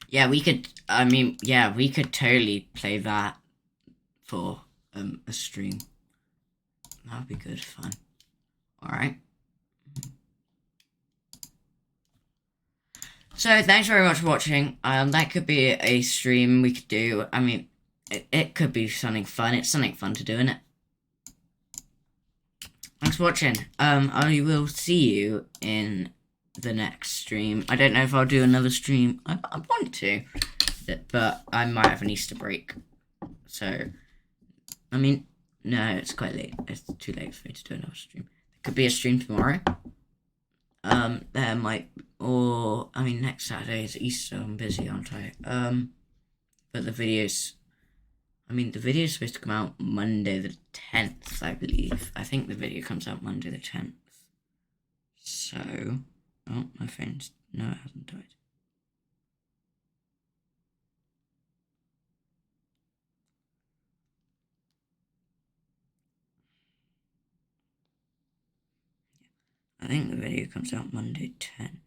Yeah, we could. I mean, yeah, we could totally play that for a stream. That would be good fun. All right. So thanks very much for watching. That could be a stream we could do. I mean, it could be something fun. It's something fun to do, isn't it? Thanks for watching. I will see you in the next stream. I don't know if I'll do another stream. I want to, but I might have an Easter break. So, I mean, no, it's quite late. It's too late for me to do another stream. There could be a stream tomorrow. There might, or I mean, next Saturday is Easter. I'm busy, aren't I? But the videos. I mean, the video is supposed to come out Monday the 10th, I believe. I think the video comes out Monday the 10th. So, oh, my phone's, no, it hasn't died. I think the video comes out Monday 10.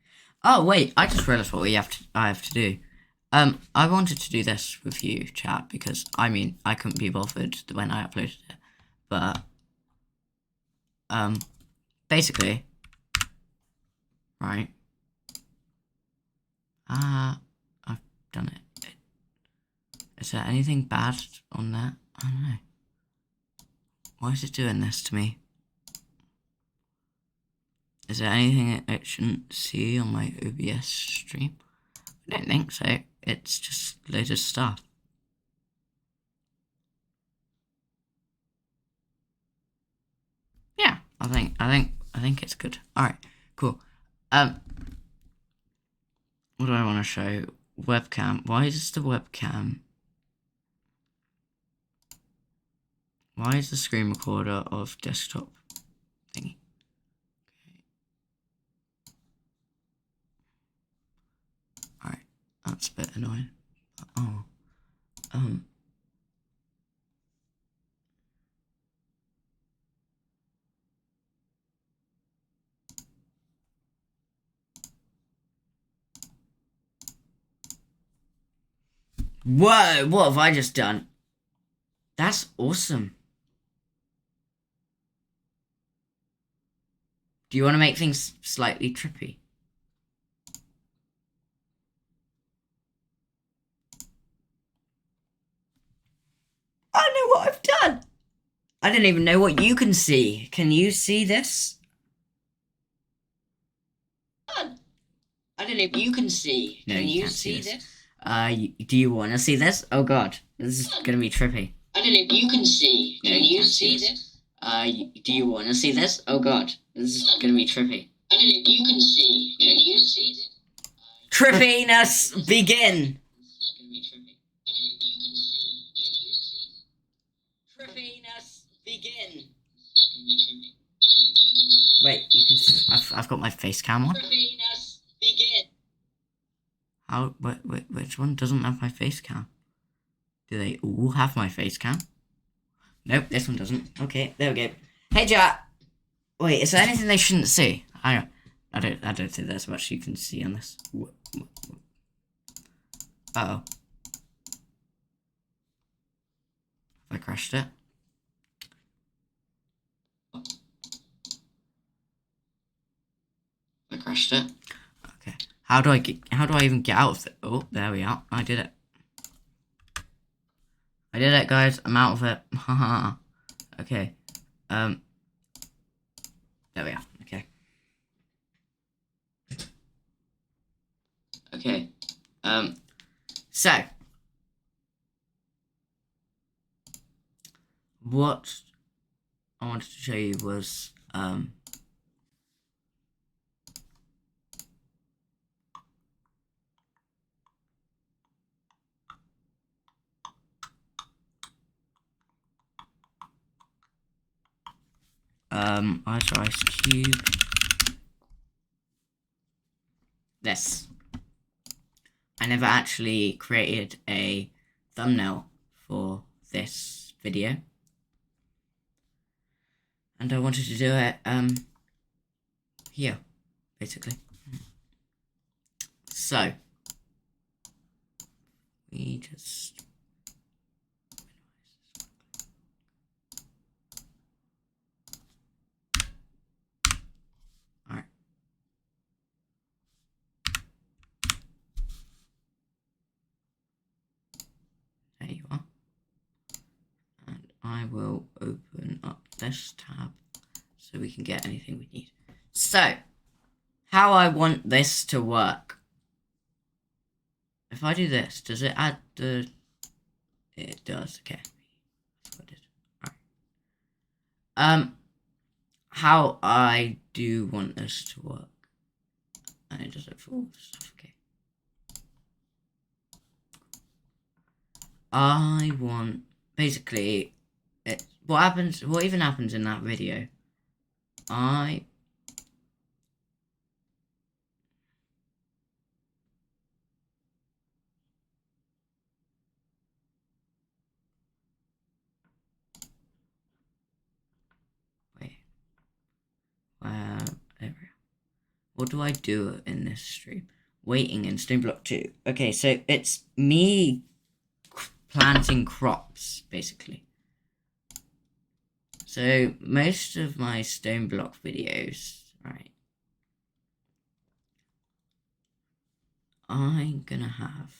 Oh, wait, I just realised what I have to do. I wanted to do this with you, chat, because, I mean, I couldn't be bothered when I uploaded it. But, basically, right, I've done it. Is there anything bad on that? I don't know. Why is it doing this to me? Is there anything it shouldn't see on my OBS stream? I don't think so. It's just loads of stuff. Yeah, I think it's good. Alright, cool. What do I want to show? Webcam. Why is the webcam? Why is the screen recorder of desktop thingy? Okay. Alright, that's a bit annoying. Oh. Whoa, what have I just done? That's awesome. Do you want to make things slightly trippy? I don't know what I've done. I don't even know what you can see. Can you see this? I don't know if you can see. No, can you see this? Do you want to see this? Oh god, this is gonna be trippy. I don't know if you can see. Can you see this? Do you want to see this? Oh god, this is gonna be trippy. I don't know if you can see. Can you see this? Trippiness begin. Trippiness begin. Wait, you can see. I've got my face cam on. Trippiness begin. How? Which one doesn't have my face cam? Do they all have my face cam? Nope, this one doesn't. Okay, there we go. Hey, chat. Wait, is there anything they shouldn't see? I don't think there's much you can see on this. Uh-oh. I crashed it. I crashed it. Okay. How do I even get out of it? Oh, there we are. I did it. I did it, guys. I'm out of it. Haha. Okay. There we are. Okay. Okay. So what I wanted to show you was Ice Cube. This. I never actually created a thumbnail for this video. And I wanted to do it, here, basically. So, just... Alright. There you are. And I will open up this tab so we can get anything we need. So, how I want this to work. If I do this, does it add the... It does, okay. That's what it is. Alright. How I do want this to work. And it does it for all the stuff, okay. I want... Basically, what even happens in that video? What do I do in this stream? Waiting in Stone Block 2. Okay, so it's me planting crops, basically. So most of my Stone Block videos, right, I'm gonna have...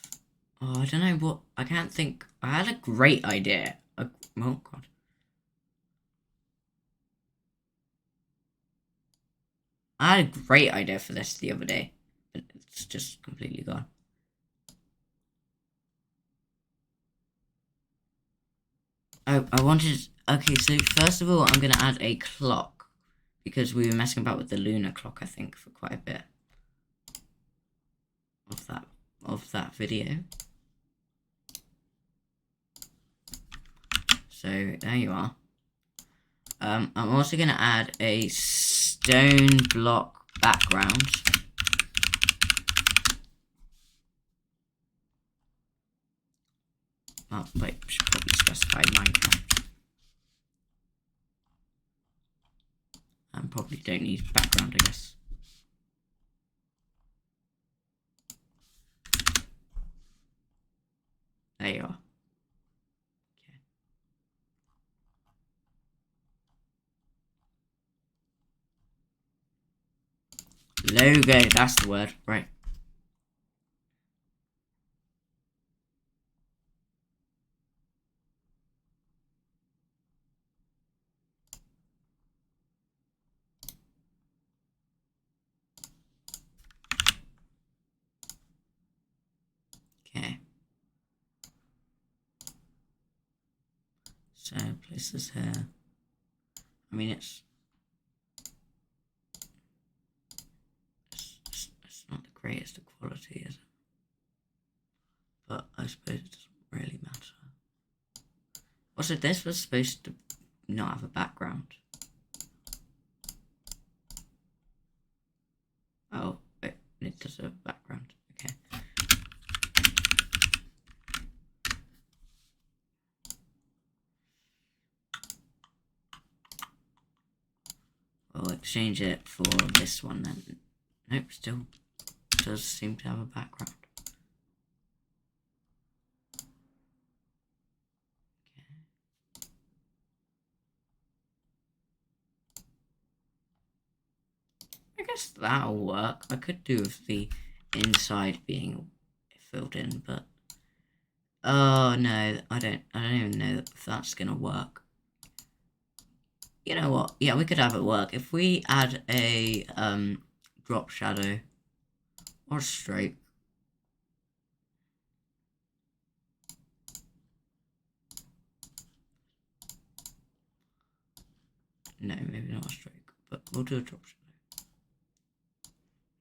Oh, I don't know what... I can't think... I had a great idea. Oh, God. I had a great idea for this the other day, but it's just completely gone. Oh, I wanted... Okay, so first of all, I'm going to add a clock, because we were messing about with the lunar clock, I think, for quite a bit of that video. So, there you are. I'm also going to add a stone block background. Oh, wait, I should probably specify Minecraft. And probably don't need background, I guess. There you are. Logo, that's the word, right. Okay. So, place this here. I mean, it's not the greatest of quality, is it? But I suppose it doesn't really matter. Also, this was supposed to not have a background. Oh, wait, it does have a background. Okay. We'll exchange it for this one then. Nope, still does seem to have a background. I guess that'll work. I could do with the inside being filled in, but oh no, I don't even know if that's gonna work. You know what? Yeah, we could have it work if we add a drop shadow or a stroke. No, maybe not a stroke, but we'll do a drop shadow.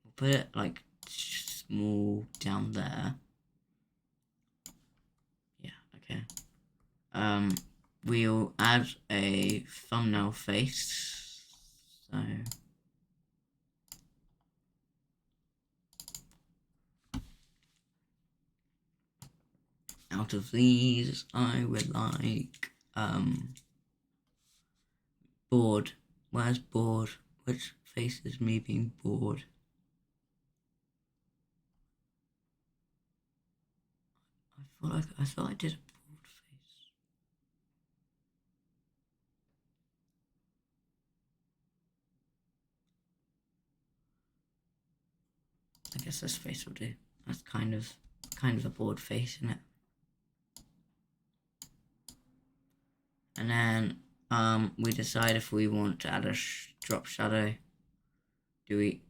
We'll put it like small down there. Yeah, okay. We'll add a thumbnail face. So out of these, I would like bored. Where's bored? Which face is me being bored? I I thought I did a bored face. I guess this face will do. That's kind of a bored face, isn't it? And then we decide if we want to add a drop shadow. Do we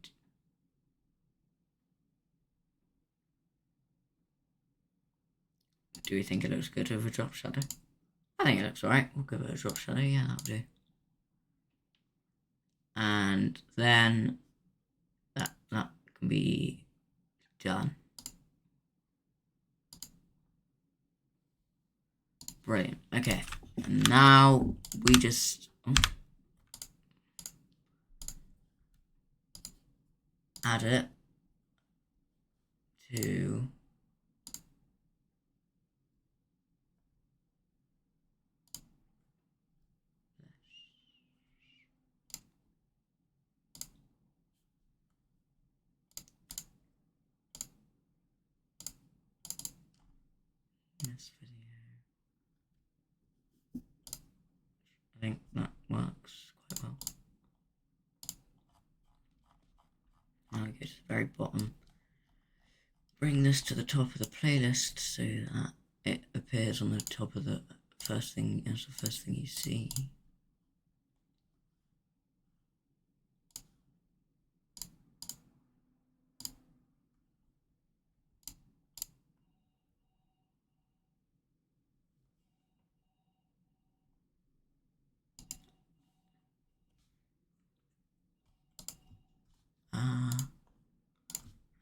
think it looks good with a drop shadow? I think it looks alright. We'll give it a drop shadow. Yeah, that'll do. And then that can be done. Brilliant. Okay. And now we just add it to this video. I think that works quite well. Now we go to the very bottom. Bring this to the top of the playlist so that it appears on the top of the first thing as the first thing you see.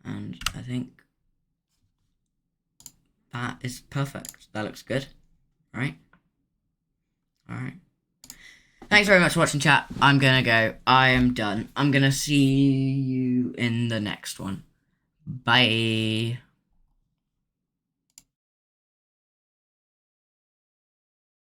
And I think that is perfect. That looks good, right? Alright. Thanks very much for watching, chat. I'm gonna go. I am done. I'm gonna see you in the next one. Bye.